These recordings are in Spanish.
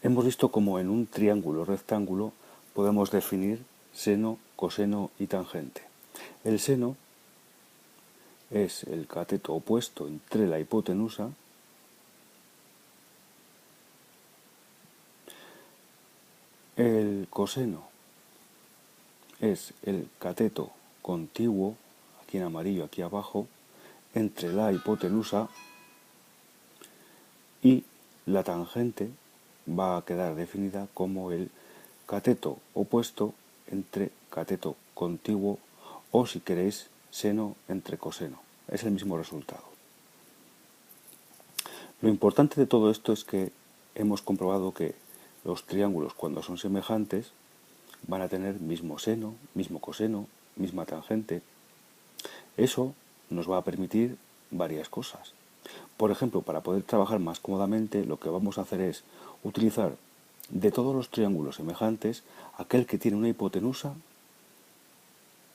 Hemos visto cómo en un triángulo rectángulo podemos definir seno, coseno y tangente. El seno es el cateto opuesto entre la hipotenusa el coseno es el cateto contiguo, aquí en amarillo, aquí abajo, entre la hipotenusa, y la tangente va a quedar definida como el cateto opuesto entre cateto contiguo, o si queréis seno entre coseno. Es el mismo resultado. Lo importante de todo esto es que hemos comprobado que los triángulos, cuando son semejantes, van a tener mismo seno, mismo coseno, misma tangente. Eso nos va a permitir varias cosas. Por ejemplo, para poder trabajar más cómodamente, lo que vamos a hacer es utilizar de todos los triángulos semejantes aquel que tiene una hipotenusa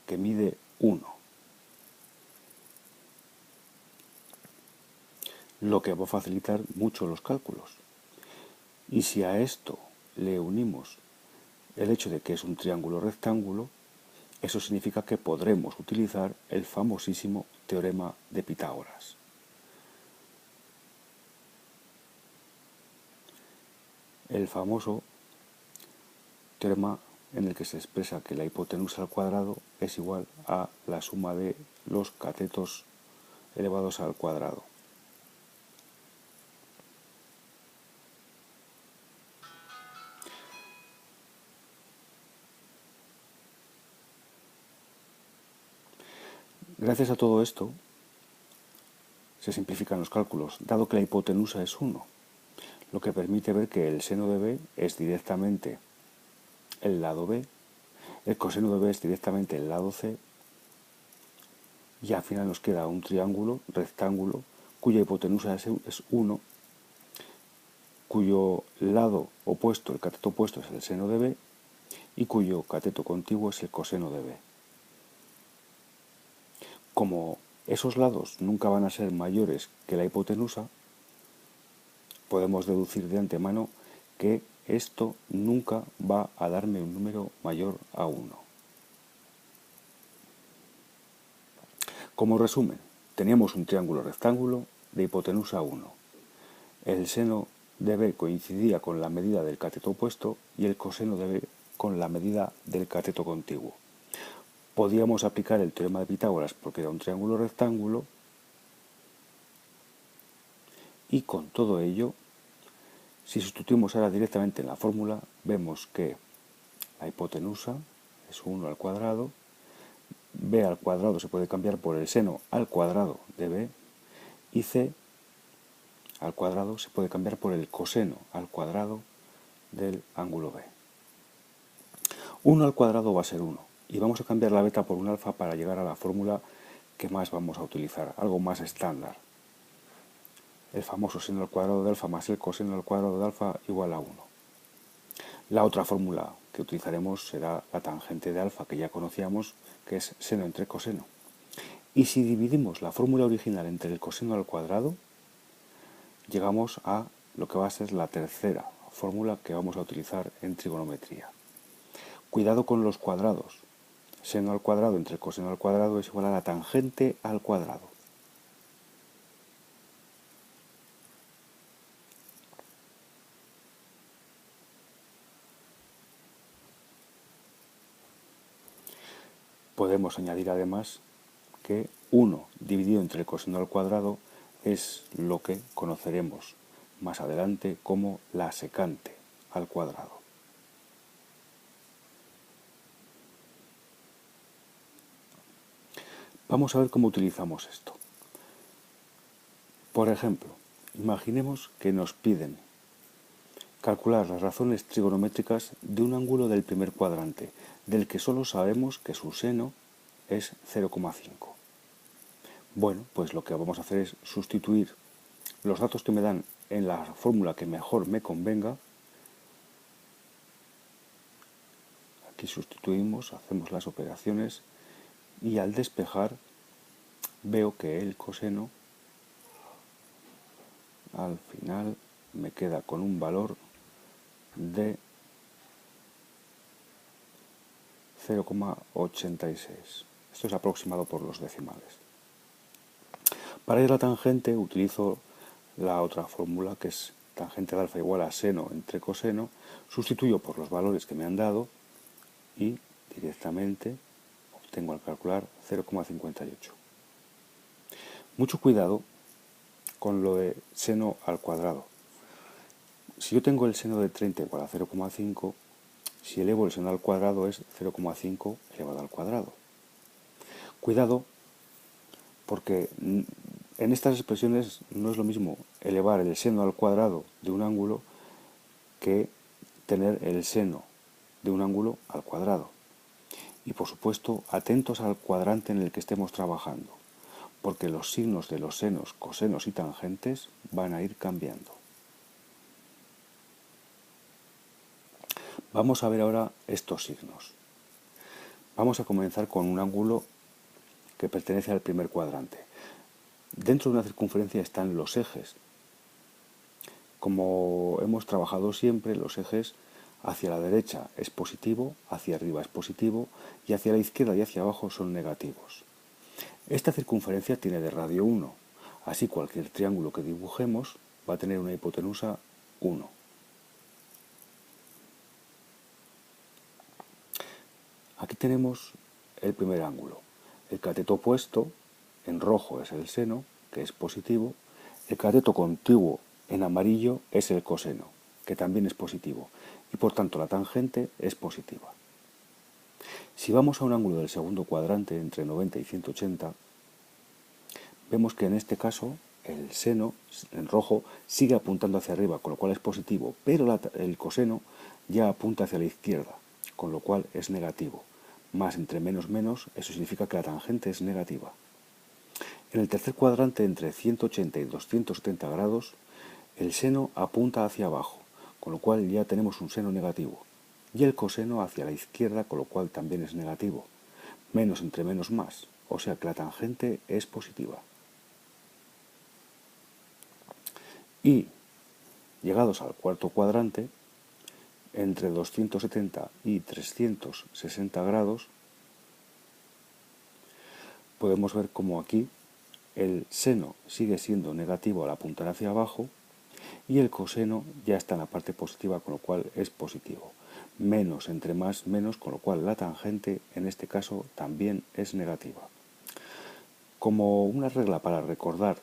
que mide 1, lo que va a facilitar mucho los cálculos. Y si a esto le unimos el hecho de que es un triángulo rectángulo, eso significa que podremos utilizar el famosísimo teorema de Pitágoras. El famoso teorema en el que se expresa que la hipotenusa al cuadrado es igual a la suma de los catetos elevados al cuadrado. Gracias a todo esto se simplifican los cálculos, dado que la hipotenusa es 1, lo que permite ver que el seno de b es directamente el lado b, el coseno de b es directamente el lado c, y al final nos queda un triángulo rectángulo cuya hipotenusa es 1, cuyo lado opuesto, el cateto opuesto, es el seno de b, y cuyo cateto contiguo es el coseno de b. Como esos lados nunca van a ser mayores que la hipotenusa, podemos deducir de antemano que esto nunca va a darme un número mayor a 1. Como resumen, teníamos un triángulo rectángulo de hipotenusa 1. El seno de b coincidía con la medida del cateto opuesto y el coseno de b con la medida del cateto contiguo. Podíamos aplicar el teorema de Pitágoras porque era un triángulo rectángulo, y con todo ello, si sustituimos ahora directamente en la fórmula, vemos que la hipotenusa es 1 al cuadrado, b al cuadrado se puede cambiar por el seno al cuadrado de b, y c al cuadrado se puede cambiar por el coseno al cuadrado del ángulo b. 1 al cuadrado va a ser 1, y vamos a cambiar la beta por un alfa para llegar a la fórmula que más vamos a utilizar, algo más estándar. El famoso seno al cuadrado de alfa más el coseno al cuadrado de alfa igual a 1. La otra fórmula que utilizaremos será la tangente de alfa, que ya conocíamos, que es seno entre coseno. Y si dividimos la fórmula original entre el coseno al cuadrado, llegamos a lo que va a ser la tercera fórmula que vamos a utilizar en trigonometría. Cuidado con los cuadrados. Seno al cuadrado entre coseno al cuadrado es igual a la tangente al cuadrado. Podemos añadir además que 1 dividido entre el coseno al cuadrado es lo que conoceremos más adelante como la secante al cuadrado. Vamos a ver cómo utilizamos esto. Por ejemplo, imaginemos que nos piden calcular las razones trigonométricas de un ángulo del primer cuadrante, del que solo sabemos que su seno es 0,5. Bueno, pues lo que vamos a hacer es sustituir los datos que me dan en la fórmula que mejor me convenga. Aquí sustituimos, hacemos las operaciones, y al despejar veo que el coseno al final me queda con un valor de 0,86. Esto es aproximado por los decimales. Para hallar la tangente utilizo la otra fórmula, que es tangente de alfa igual a seno entre coseno, sustituyo por los valores que me han dado y directamente obtengo al calcular 0,58. Mucho cuidado con lo de seno al cuadrado. Si yo tengo el seno de 30 igual a 0,5, si elevo el seno al cuadrado es 0,5 elevado al cuadrado. Cuidado, porque en estas expresiones no es lo mismo elevar el seno al cuadrado de un ángulo que tener el seno de un ángulo al cuadrado. Y por supuesto, atentos al cuadrante en el que estemos trabajando, porque los signos de los senos, cosenos y tangentes van a ir cambiando. Vamos a ver ahora estos signos. Vamos a comenzar con un ángulo que pertenece al primer cuadrante. Dentro de una circunferencia están los ejes. Como hemos trabajado siempre, los ejes hacia la derecha es positivo, hacia arriba es positivo y hacia la izquierda y hacia abajo son negativos. Esta circunferencia tiene de radio 1, así cualquier triángulo que dibujemos va a tener una hipotenusa 1. Aquí tenemos el primer ángulo. El cateto opuesto, en rojo, es el seno, que es positivo. El cateto contiguo, en amarillo, es el coseno, que también es positivo. Y por tanto la tangente es positiva. Si vamos a un ángulo del segundo cuadrante, entre 90 y 180, vemos que en este caso el seno, en rojo, sigue apuntando hacia arriba, con lo cual es positivo, pero el coseno ya apunta hacia la izquierda, con lo cual es negativo. Más entre menos menos, eso significa que la tangente es negativa. En el tercer cuadrante, entre 180 y 270 grados, el seno apunta hacia abajo, con lo cual ya tenemos un seno negativo, y el coseno hacia la izquierda, con lo cual también es negativo. Menos entre menos más, o sea que la tangente es positiva. Y, llegados al cuarto cuadrante, entre 270 y 360 grados, podemos ver como aquí el seno sigue siendo negativo al apuntar hacia abajo y el coseno ya está en la parte positiva, con lo cual es positivo. Menos entre más menos, con lo cual la tangente en este caso también es negativa. Como una regla para recordar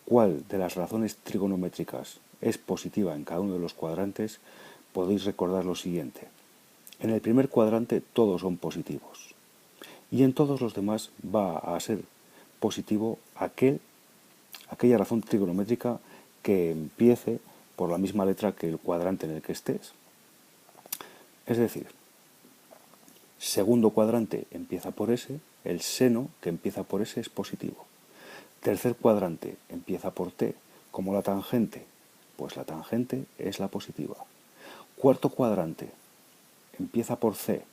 cuál de las razones trigonométricas es positiva en cada uno de los cuadrantes, podéis recordar lo siguiente. En el primer cuadrante todos son positivos y en todos los demás va a ser positivo aquella razón trigonométrica que empiece por la misma letra que el cuadrante en el que estés. Es decir, segundo cuadrante empieza por S, el seno que empieza por S es positivo. Tercer cuadrante empieza por T, como la tangente, pues la tangente es la positiva. Cuarto cuadrante empieza por C.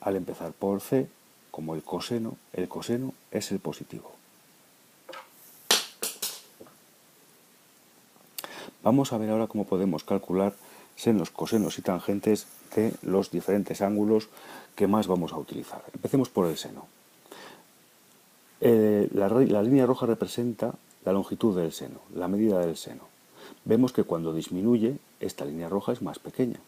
Al empezar por C, como el coseno es el positivo. Vamos a ver ahora cómo podemos calcular senos, cosenos y tangentes de los diferentes ángulos que más vamos a utilizar. Empecemos por el seno. La línea roja representa la longitud del seno, la medida del seno. Vemos que cuando disminuye, esta línea roja es más pequeña.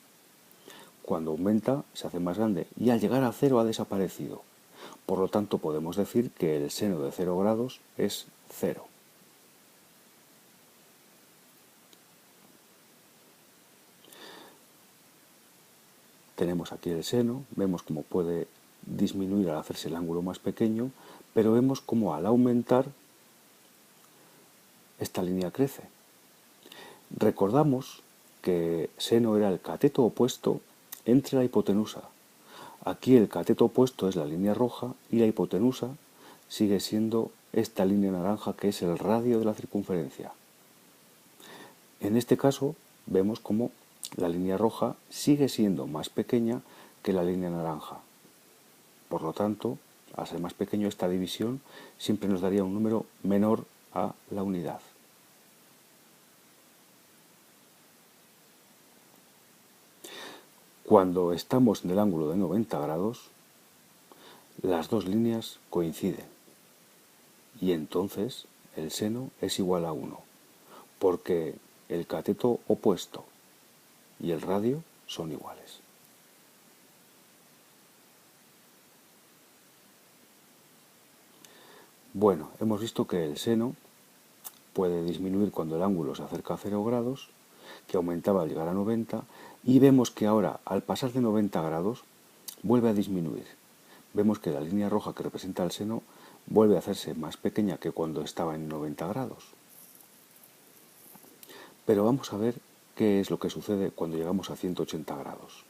Cuando aumenta, se hace más grande y al llegar a 0 ha desaparecido. Por lo tanto, podemos decir que el seno de 0 grados es 0. Tenemos aquí el seno, vemos cómo puede disminuir al hacerse el ángulo más pequeño, pero vemos cómo al aumentar esta línea crece. Recordamos que seno era el cateto opuesto entre la hipotenusa. Aquí el cateto opuesto es la línea roja y la hipotenusa sigue siendo esta línea naranja que es el radio de la circunferencia. En este caso vemos cómo la línea roja sigue siendo más pequeña que la línea naranja. Por lo tanto, al ser más pequeño, esta división siempre nos daría un número menor a la unidad. Cuando estamos en el ángulo de 90 grados, las dos líneas coinciden y entonces el seno es igual a 1, porque el cateto opuesto y el radio son iguales. Bueno, hemos visto que el seno puede disminuir cuando el ángulo se acerca a 0 grados, que aumentaba al llegar a 90, y vemos que ahora, al pasar de 90 grados, vuelve a disminuir. Vemos que la línea roja que representa el seno vuelve a hacerse más pequeña que cuando estaba en 90 grados. Pero vamos a ver qué es lo que sucede cuando llegamos a 180 grados.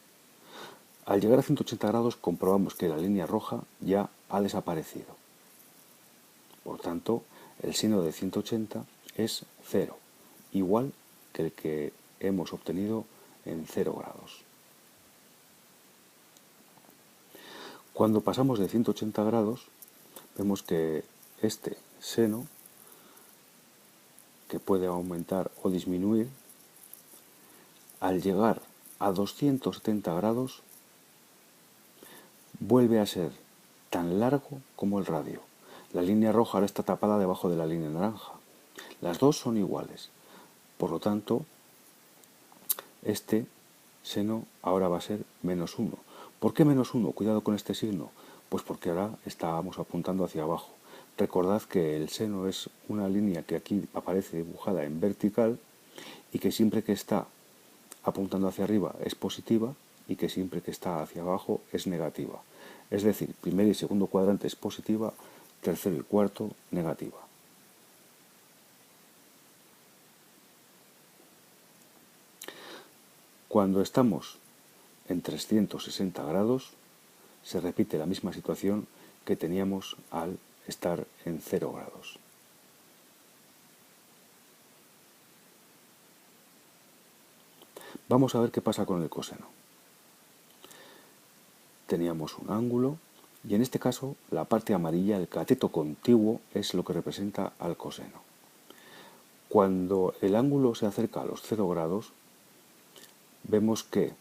Al llegar a 180 grados comprobamos que la línea roja ya ha desaparecido. Por tanto, el seno de 180 es 0, igual que el que hemos obtenido en 0 grados. Cuando pasamos de 180 grados, vemos que este seno, que puede aumentar o disminuir, al llegar a 270 grados, vuelve a ser tan largo como el radio. La línea roja ahora está tapada debajo de la línea naranja. Las dos son iguales. Por lo tanto, este seno ahora va a ser menos 1. ¿Por qué menos 1? Cuidado con este signo. Pues porque ahora estábamos apuntando hacia abajo. Recordad que el seno es una línea que aquí aparece dibujada en vertical y que siempre que está apuntando hacia arriba es positiva y que siempre que está hacia abajo es negativa. Es decir, primer y segundo cuadrante es positiva, tercero y cuarto negativa. Cuando estamos en 360 grados, se repite la misma situación que teníamos al estar en 0 grados. Vamos a ver qué pasa con el coseno. Teníamos un ángulo y en este caso la parte amarilla, el cateto contiguo, es lo que representa al coseno. Cuando el ángulo se acerca a los 0 grados, vemos que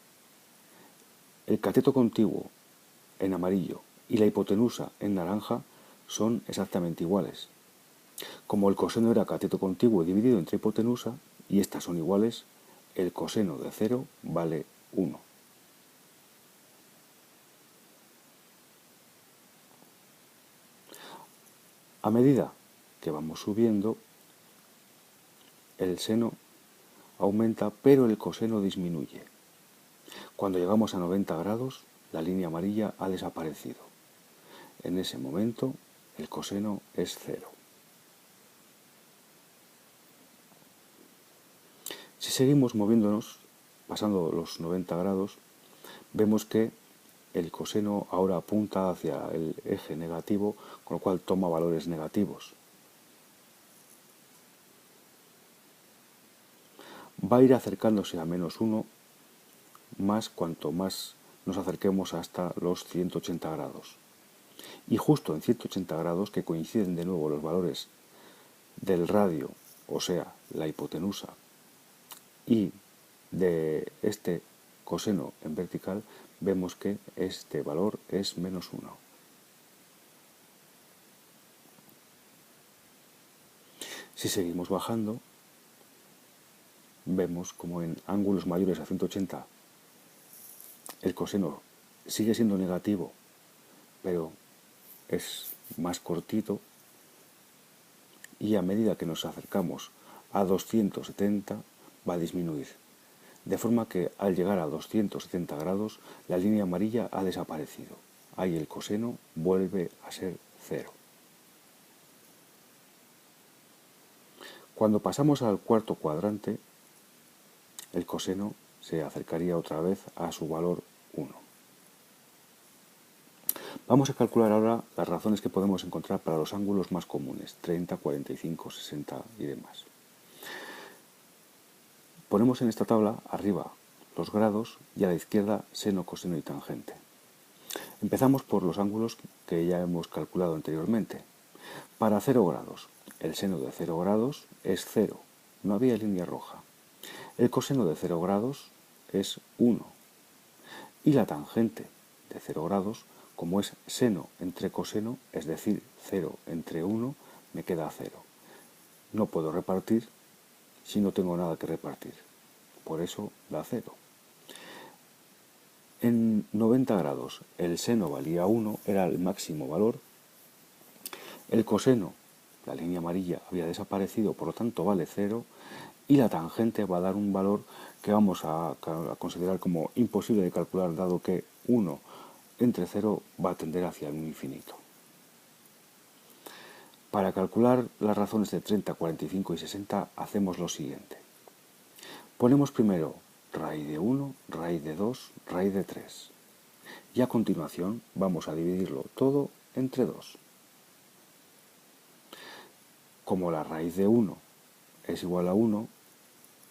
el cateto contiguo en amarillo y la hipotenusa en naranja son exactamente iguales. Como el coseno era cateto contiguo dividido entre hipotenusa y estas son iguales, el coseno de 0 vale 1. A medida que vamos subiendo, el seno aumenta, pero el coseno disminuye. Cuando llegamos a 90 grados, la línea amarilla ha desaparecido. En ese momento, el coseno es 0. Si seguimos moviéndonos, pasando los 90 grados, vemos que el coseno ahora apunta hacia el eje negativo, con lo cual toma valores negativos. Va a ir acercándose a menos 1 más cuanto más nos acerquemos hasta los 180 grados. Y justo en 180 grados, que coinciden de nuevo los valores del radio, o sea, la hipotenusa, y de este coseno en vertical, vemos que este valor es menos 1. Si seguimos bajando, vemos como en ángulos mayores a 180 el coseno sigue siendo negativo, pero es más cortito, y a medida que nos acercamos a 270 va a disminuir. De forma que al llegar a 270 grados la línea amarilla ha desaparecido. Ahí el coseno vuelve a ser 0. Cuando pasamos al cuarto cuadrante, el coseno se acercaría otra vez a su valor 1. Vamos a calcular ahora las razones que podemos encontrar para los ángulos más comunes, 30, 45, 60 y demás. Ponemos en esta tabla arriba los grados y a la izquierda seno, coseno y tangente. Empezamos por los ángulos que ya hemos calculado anteriormente. Para 0 grados, el seno de 0 grados es 0, no había línea roja. El coseno de 0 grados es 1. Y la tangente de 0 grados, como es seno entre coseno, es decir, 0 entre 1, me queda 0. No puedo repartir si no tengo nada que repartir. Por eso da 0. En 90 grados el seno valía 1, era el máximo valor. El coseno, la línea amarilla, había desaparecido, por lo tanto vale 0. Y la tangente va a dar un valor que vamos a considerar como imposible de calcular, dado que 1 entre 0 va a tender hacia un infinito. Para calcular las razones de 30, 45 y 60 hacemos lo siguiente. Ponemos primero raíz de 1, raíz de 2, raíz de 3. Y a continuación vamos a dividirlo todo entre 2. Como la raíz de 1 es igual a 1,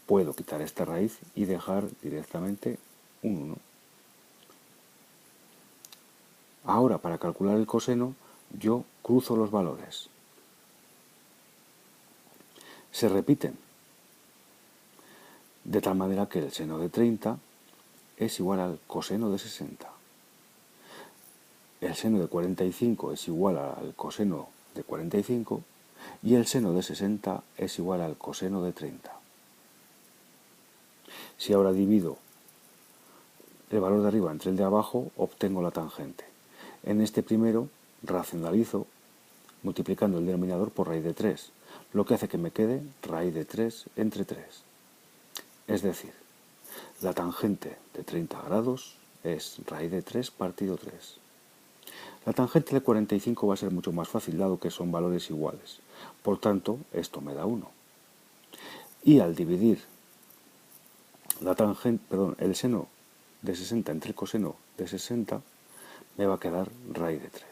puedo quitar esta raíz y dejar directamente un 1. Ahora, para calcular el coseno, yo cruzo los valores. Se repiten, de tal manera que el seno de 30 es igual al coseno de 60. El seno de 45 es igual al coseno de 45 y el seno de 60 es igual al coseno de 30. Si ahora divido el valor de arriba entre el de abajo, obtengo la tangente. En este primero racionalizo multiplicando el denominador por raíz de 3, lo que hace que me quede raíz de 3 entre 3. Es decir, la tangente de 30 grados es raíz de 3 partido 3. La tangente de 45 va a ser mucho más fácil, dado que son valores iguales. Por tanto, esto me da 1. Y al dividir el seno de 60 entre el coseno de 60, me va a quedar raíz de 3.